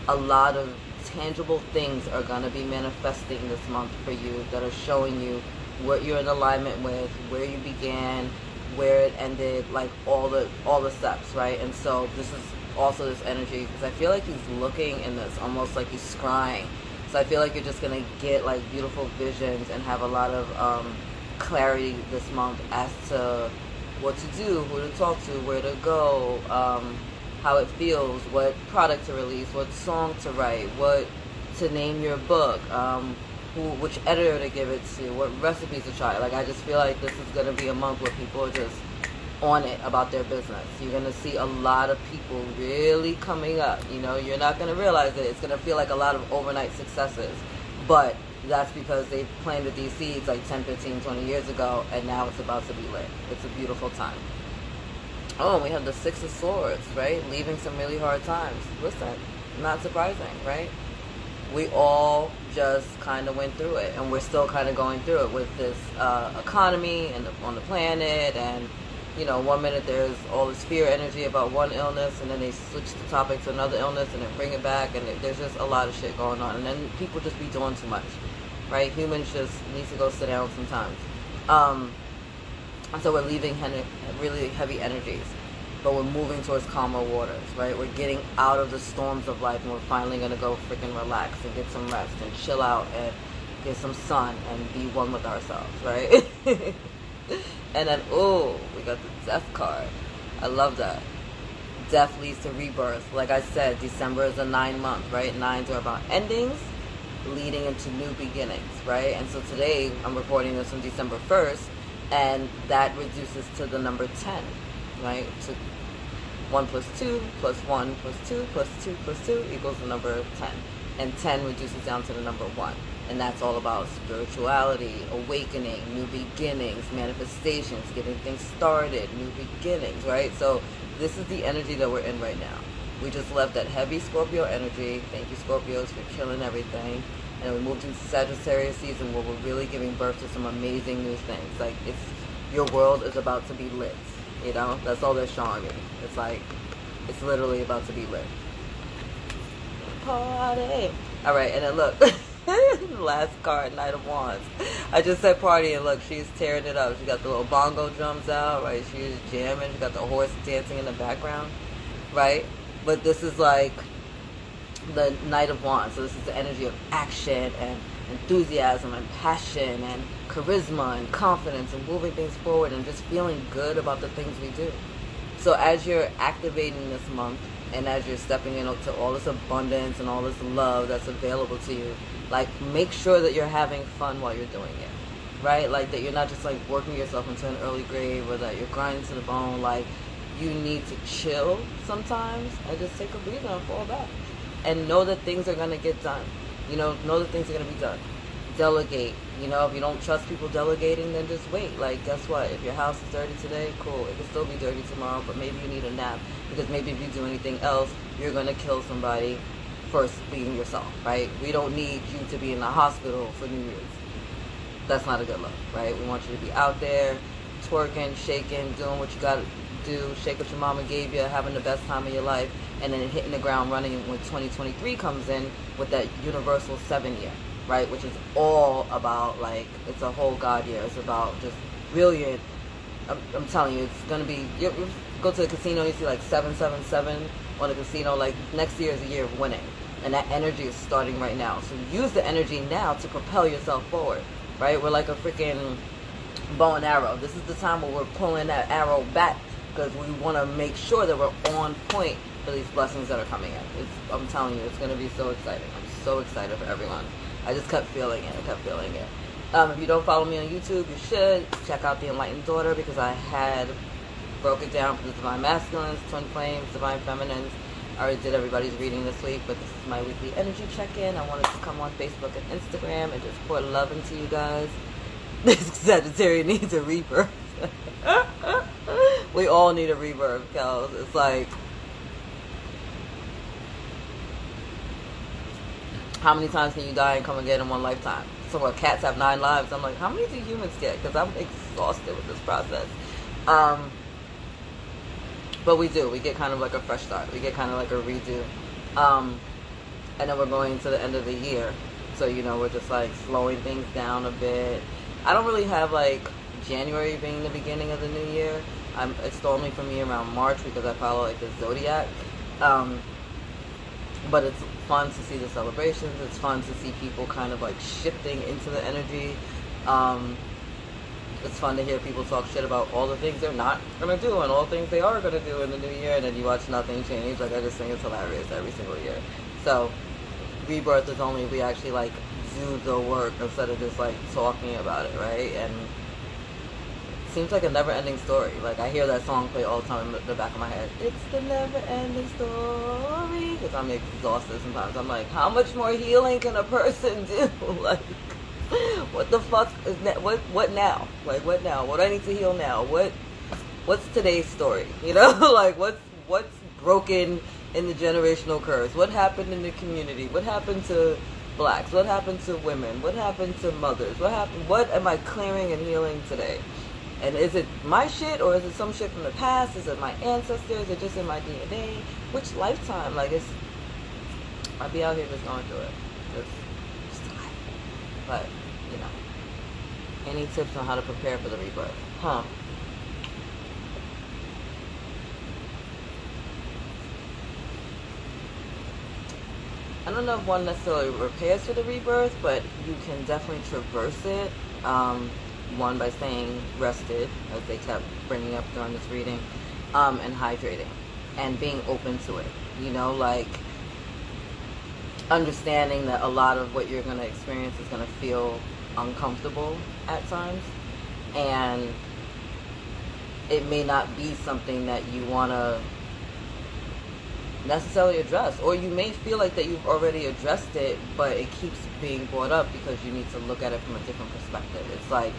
[SPEAKER 1] a lot of tangible things are going to be manifesting this month for you that are showing you what you're in alignment with, where you began, where it ended, like all the steps, right? And so this is also this energy, because I feel like he's looking in this almost like he's scrying. So I feel like you're just going to get like beautiful visions and have a lot of clarity this month as to what to do, who to talk to, where to go, how it feels, what product to release, what song to write, what to name your book, which editor to give it to, what recipes to try. Like, I just feel like this is going to be a month where people are just on it about their business. You're going to see a lot of people really coming up. You're not going to realize it. It's going to feel like a lot of overnight successes. But that's because they planted these seeds like 10, 15, 20 years ago, and now it's about to be lit. It's a beautiful time. Oh, we have the Six of Swords, right? Leaving some really hard times. Listen, not surprising, right? We all just kind of went through it, and we're still kind of going through it with this economy and on the planet. And 1 minute there's all this fear energy about one illness, and then they switch the topic to another illness and then bring it back, and there's just a lot of shit going on. And then people just be doing too much, right? Humans just need to go sit down sometimes. So we're leaving really heavy energies, but we're moving towards calmer waters, right? We're getting out of the storms of life, and we're finally going to go freaking relax and get some rest and chill out and get some sun and be one with ourselves, right? And then, we got the Death card. I love that. Death leads to rebirth. Like I said, December is a 9-month, right? 9s are about endings leading into new beginnings, right? And so today, I'm recording this on December 1st, and that reduces to the number 10, right? To 1 plus 2 plus 1 plus 2 plus 2 plus 2 equals the number 10. And 10 reduces down to the number 1. And that's all about spirituality, awakening, new beginnings, manifestations, getting things started, new beginnings, right? So this is the energy that we're in right now. We just left that heavy Scorpio energy. Thank you, Scorpios, for killing everything. And we moved into Sagittarius season, where we're really giving birth to some amazing new things. Like, your world is about to be lit. That's all they're showing me. It's like, it's literally about to be lit. Party. All right, and then look. Last card, Knight of Wands. I just said party, and look, she's tearing it up. She got the little bongo drums out, right? She's jamming. She got the horse dancing in the background, right? But this is like the Knight of Wands. So this is the energy of action and enthusiasm and passion and charisma and confidence and moving things forward and just feeling good about the things we do. So as you're activating this month, and as you're stepping into all this abundance and all this love that's available to you, like, make sure that you're having fun while you're doing it, right? Like, that you're not just like working yourself into an early grave, or that you're grinding to the bone. Like, you need to chill sometimes and just take a breather and fall back and know that things are going to get done. Know that things are going to be done. Delegate. If you don't trust people delegating, then just wait. Like, guess what? If your house is dirty today, cool. It can still be dirty tomorrow, but maybe you need a nap, because maybe if you do anything else, you're going to kill somebody first being yourself, right? We don't need you to be in the hospital for New Year's. That's not a good look, right? We want you to be out there twerking, shaking, doing what you got to do, shake what your mama gave you, having the best time of your life, and then hitting the ground running when 2023 comes in with that universal 7-year, right? Which is all about, like, it's a whole God year. It's about just brilliant. I'm telling you, it's going to be, you go to the casino, you see like 777 on the casino. Like, next year is a year of winning. And that energy is starting right now. So use the energy now to propel yourself forward, right? We're like a freaking bow and arrow. This is the time where we're pulling that arrow back, because we want to make sure that we're on point for these blessings that are coming in. I'm telling you, it's going to be so exciting. I'm so excited for everyone. I just kept feeling it. If you don't follow me on YouTube, you should. Check out The Enlightened Daughter, because I had broke it down for the Divine Masculines, Twin Flames, Divine Feminines. I already did everybody's reading this week, but this is my weekly energy check-in. I wanted to come on Facebook and Instagram and just pour love into you guys. This Sagittarius needs a rebirth. We all need a rebirth, Kels. It's like, how many times can you die and come again in one lifetime? So what, cats have 9 lives. I'm like, how many do humans get? Because I'm exhausted with this process. But we do. We get kind of like a fresh start. We get kind of like a redo. And then we're going to the end of the year. So, you know, we're just like slowing things down a bit. I don't really have like January being the beginning of the new year. It's normally for me around March, because I follow like the zodiac. But it's fun to see the celebrations. It's fun to see people kind of like shifting into the energy. It's fun to hear people talk shit about all the things they're not going to do and all the things they are going to do in the new year, and then you watch nothing change. Like, I just think it's hilarious every single year. So, rebirth is only if we actually, like, do the work instead of just, like, talking about it, right? And it seems like a never-ending story. Like, I hear that song play all the time in the back of my head. It's the never-ending story. Because I'm exhausted sometimes. I'm like, how much more healing can a person do? Like, what the fuck is that? What now? Like, what now? What do I need to heal now? What's today's story? You know, like, what's broken in the generational curse? What happened in the community? What happened to blacks? What happened to women? What happened to mothers? What am I clearing and healing today? And is it my shit, or is it some shit from the past? Is it my ancestors? Is it just in my DNA? Which lifetime? Like, I'd be out here just going through it. Just tired. But, you know, any tips on how to prepare for the rebirth? I don't know if one necessarily prepares for the rebirth, but you can definitely traverse it. One, by staying rested, as they kept bringing up during this reading, and hydrating, and being open to it. You know, like, understanding that a lot of what you're going to experience is going to feel uncomfortable at times, and it may not be something that you want to necessarily address, or you may feel like that you've already addressed it, but it keeps being brought up because you need to look at it from a different perspective. It's like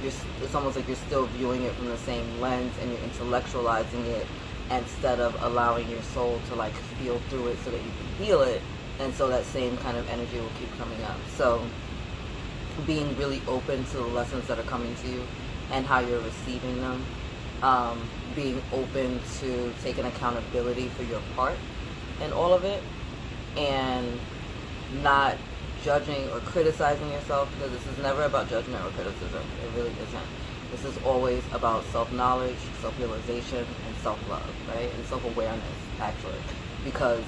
[SPEAKER 1] it's almost like you're still viewing it from the same lens, and you're intellectualizing it instead of allowing your soul to like feel through it so that you can heal it, and so that same kind of energy will keep coming up. So being really open to the lessons that are coming to you and how you're receiving them, being open to taking accountability for your part in all of it, and not judging or criticizing yourself, because this is never about judgment or criticism. It really isn't. This is always about self-knowledge, self-realization, and self-love, right? And self-awareness, actually. Because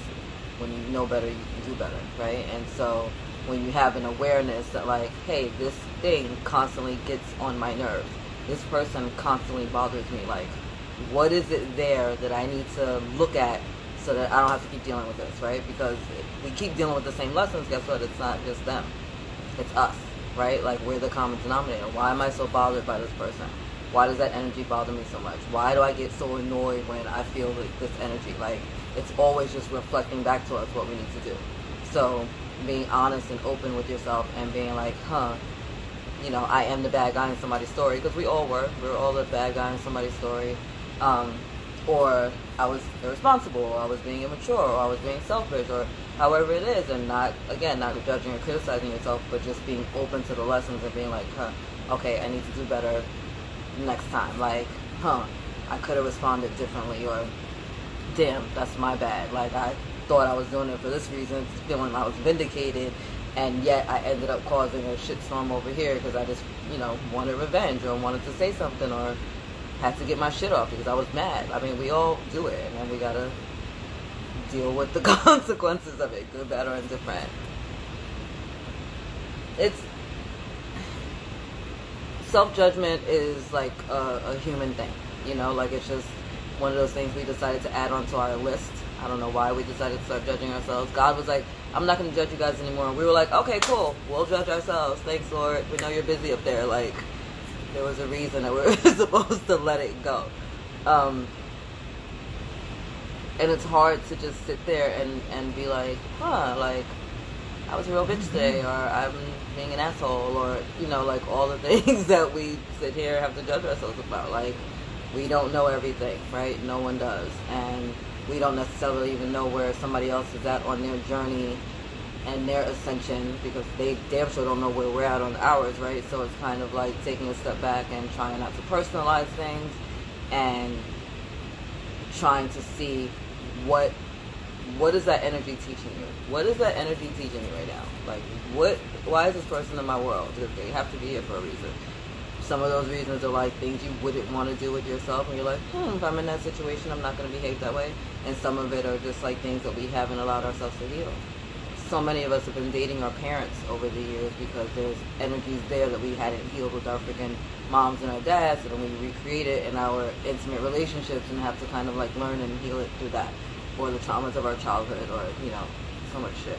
[SPEAKER 1] when you know better, you can do better, right? And so when you have an awareness that, like, hey, this thing constantly gets on my nerves. This person constantly bothers me. Like, what is it there that I need to look at so that I don't have to keep dealing with this, right? Because if we keep dealing with the same lessons, guess what? It's not just them. It's us, right? Like, we're the common denominator. Why am I so bothered by this person? Why does that energy bother me so much? Why do I get so annoyed when I feel like this energy? Like, it's always just reflecting back to us what we need to do. So being honest and open with yourself and being like, you know, I am the bad guy in somebody's story, because we all were. We were all the bad guy in somebody's story. Or I was irresponsible, or I was being immature, or I was being selfish, or however it is, and not judging or criticizing yourself, but just being open to the lessons and being like, okay, I need to do better next time. Like, I could have responded differently, or damn, that's my bad. Like, I thought I was doing it for this reason, feeling I was vindicated, and yet I ended up causing a shitstorm over here because I just, you know, wanted revenge, or wanted to say something, or had to get my shit off because I was mad. I mean, we all do it, and then we gotta deal with the consequences of it, good, bad, or indifferent. It's self-judgment is like a human thing, you know, like, it's just one of those things we decided to add onto our list I don't know why we decided to start judging ourselves. God was like, I'm not going to judge you guys anymore. And we were like, okay, cool. We'll judge ourselves. Thanks, Lord. We know you're busy up there. Like, there was a reason that we were supposed to let it go. And it's hard to just sit there and be like, like, I was a real bitch today, or I'm being an asshole, or, you know, like all the things that we sit here and have to judge ourselves about. Like, we don't know everything, right? No one does. And we don't necessarily even know where somebody else is at on their journey and their ascension, because they damn sure don't know where we're at on ours, right? So it's kind of like taking a step back and trying not to personalize things, and trying to see what is that energy teaching you? What is that energy teaching you right now? Like, why is this person in my world? Because they have to be here for a reason. Some of those reasons are like things you wouldn't want to do with yourself, and you're like, if I'm in that situation, I'm not going to behave that way. And some of it are just like things that we haven't allowed ourselves to heal. So many of us have been dating our parents over the years because there's energies there that we hadn't healed with our freaking moms and our dads, and then we recreate it in our intimate relationships and have to kind of like learn and heal it through that, or the traumas of our childhood, or, you know, so much shit.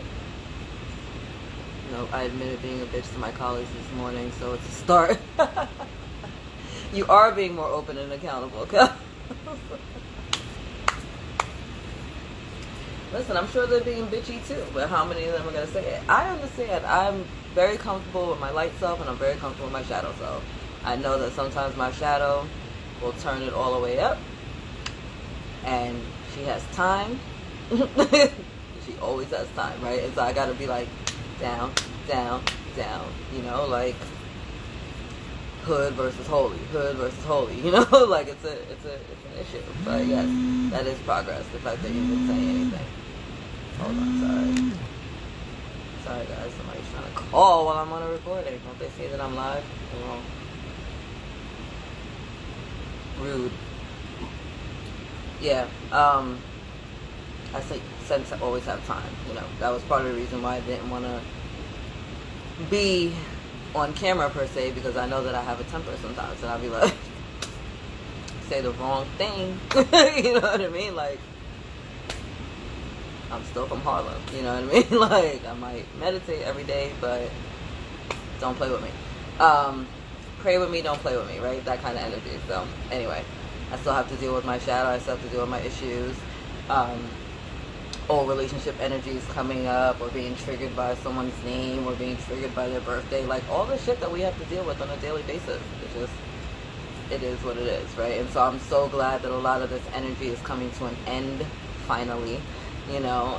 [SPEAKER 1] You know, I admitted being a bitch to my colleagues this morning, so it's a start. You are being more open and accountable, okay? Listen, I'm sure they're being bitchy too, but how many of them are going to say it? I understand. I'm very comfortable with my light self, and I'm very comfortable with my shadow self. I know that sometimes my shadow will turn it all the way up, and she has time. She always has time, right? And so I got to be like, down, down, down, you know, like hood versus holy, you know, like it's an issue. But yes, that is progress, the fact that you didn't say anything. Hold on, sorry guys, somebody's trying to call while I'm on a recording. Don't they say that I'm live? Well, rude. Yeah, I sense I always have time, you know. That was part of the reason why I didn't want to be on camera per se, because I know that I have a temper sometimes, and I'll be like, say the wrong thing, you know what I mean? Like, I'm still from Harlem, you know what I mean? Like, I might meditate every day, but don't play with me. Pray with me, don't play with me, right? That kind of energy. So anyway, I still have to deal with my shadow. I still have to deal with my issues. Old relationship energies coming up, or being triggered by someone's name, or being triggered by their birthday. Like, all the shit that we have to deal with on a daily basis. It is what it is, right? And so I'm so glad that a lot of this energy is coming to an end, finally. You know,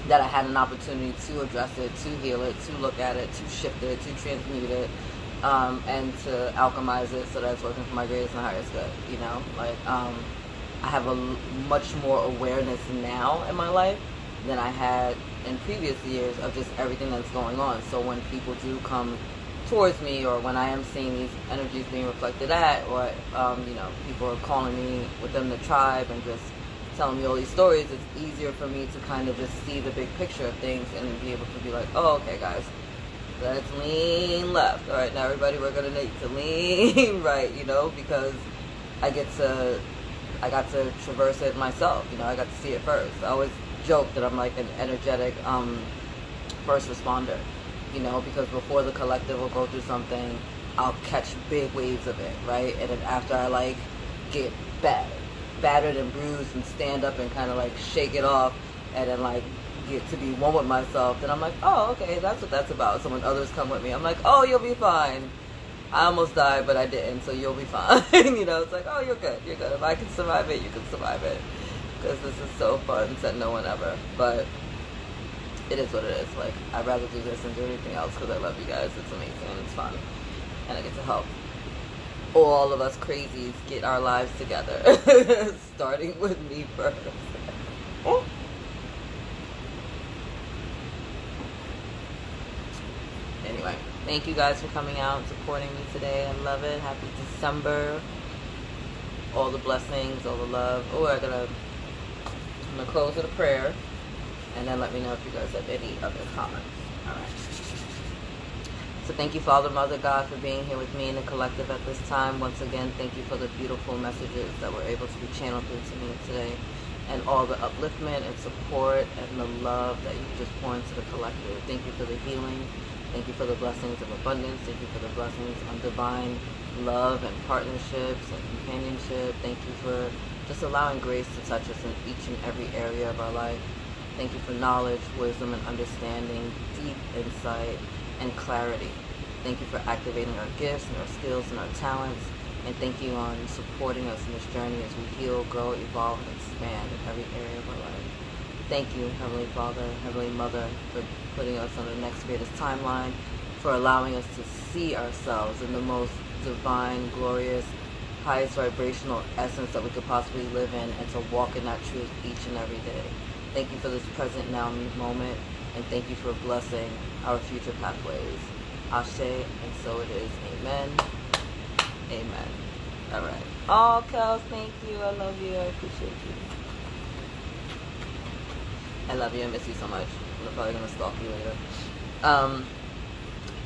[SPEAKER 1] that I had an opportunity to address it, to heal it, to look at it, to shift it, to transmute it, and to alchemize it so that it's working for my greatest and highest good, you know? Like, I have a much more awareness now in my life than I had in previous years of just everything that's going on. So when people do come towards me, or when I am seeing these energies being reflected at, or, you know, people are calling me within the tribe and just telling me all these stories, it's easier for me to kind of just see the big picture of things and be able to be like, oh, okay, guys, let's lean left. All right, now everybody, we're going to need to lean right, you know, because I got to traverse it myself, you know, I got to see it first. I always joke that I'm like an energetic first responder, you know, because before the collective will go through something, I'll catch big waves of it, right? And then after I like get battered and bruised and stand up and kind of like shake it off, and then like get to be one with myself, then I'm like, oh, okay, that's what that's about. So when others come with me, I'm like, oh, you'll be fine. I almost died, but I didn't, so you'll be fine. You know, it's like, oh, you're good. If I can survive it, you can survive it. Because this is so fun, said no one ever. But it is what it is. Like, I'd rather do this than do anything else, because I love you guys. It's amazing and it's fun. And I get to help all of us crazies get our lives together. Starting with me first. Anyway, thank you guys for coming out and supporting me today. I love it. Happy December. All the blessings, all the love. Oh, I'm gonna close with a prayer, and then let me know if you guys have any other comments. All right. So thank you, Father, Mother, God, for being here with me in the collective at this time. Once again, thank you for the beautiful messages that were able to be channeled through to me today. and all the upliftment and support and the love that you just pour into the collective. Thank you for the healing. Thank you for the blessings of abundance. Thank you for the blessings of divine love and partnerships and companionship. Thank you for just allowing grace to touch us in each and every area of our life. Thank you for knowledge, wisdom, and understanding, deep insight, and clarity. Thank you for activating our gifts and our skills and our talents. And thank you on supporting us in this journey as we heal, grow, evolve, and expand in every area of our life. Thank you, Heavenly Father, Heavenly Mother, for putting us on the next greatest timeline, for allowing us to see ourselves in the most divine, glorious, highest vibrational essence that we could possibly live in, and to walk in that truth each and every day. Thank you for this present now moment, and thank you for blessing our future pathways. Ashe, and so it is. Amen. Amen. All right. Oh, Kels, thank you. I love you. I appreciate you. I love you. I miss you so much. I'm probably going to stalk you later. And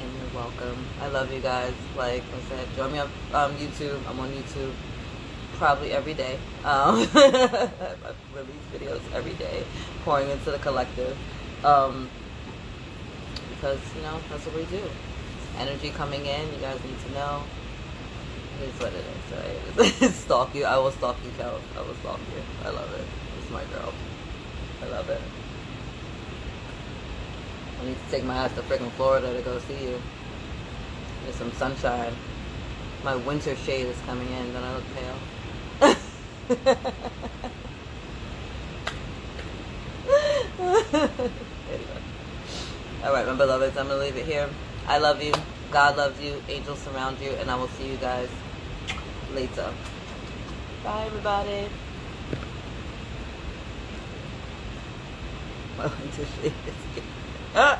[SPEAKER 1] you're welcome. I love you guys. Like I said, join me on YouTube. I'm on YouTube probably every day. I release videos every day, pouring into the collective. Because, that's what we do. Energy coming in. You guys need to know. It is what it is, right? Stalk you. I will stalk you, Kel. I will stalk you. I love it. It's my girl. I love it. I need to take my ass to freaking Florida to go see you. There's some sunshine. My winter shade is coming in. Don't I look pale? Anyway. Alright, my beloveds, I'm going to leave it here. I love you. God loves you. Angels surround you. And I will see you guys later. Bye, everybody. My winter shade is here. I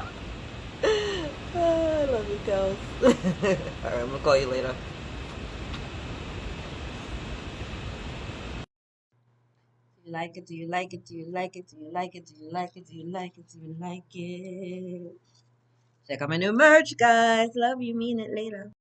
[SPEAKER 1] love you, girls. Alright, I'm going to call you later. Do you like it? Do you like it? Do you like it? Do you like it? Do you like it? Do you like it? Do you like it? Check out my new merch, guys. Love you. Mean it later.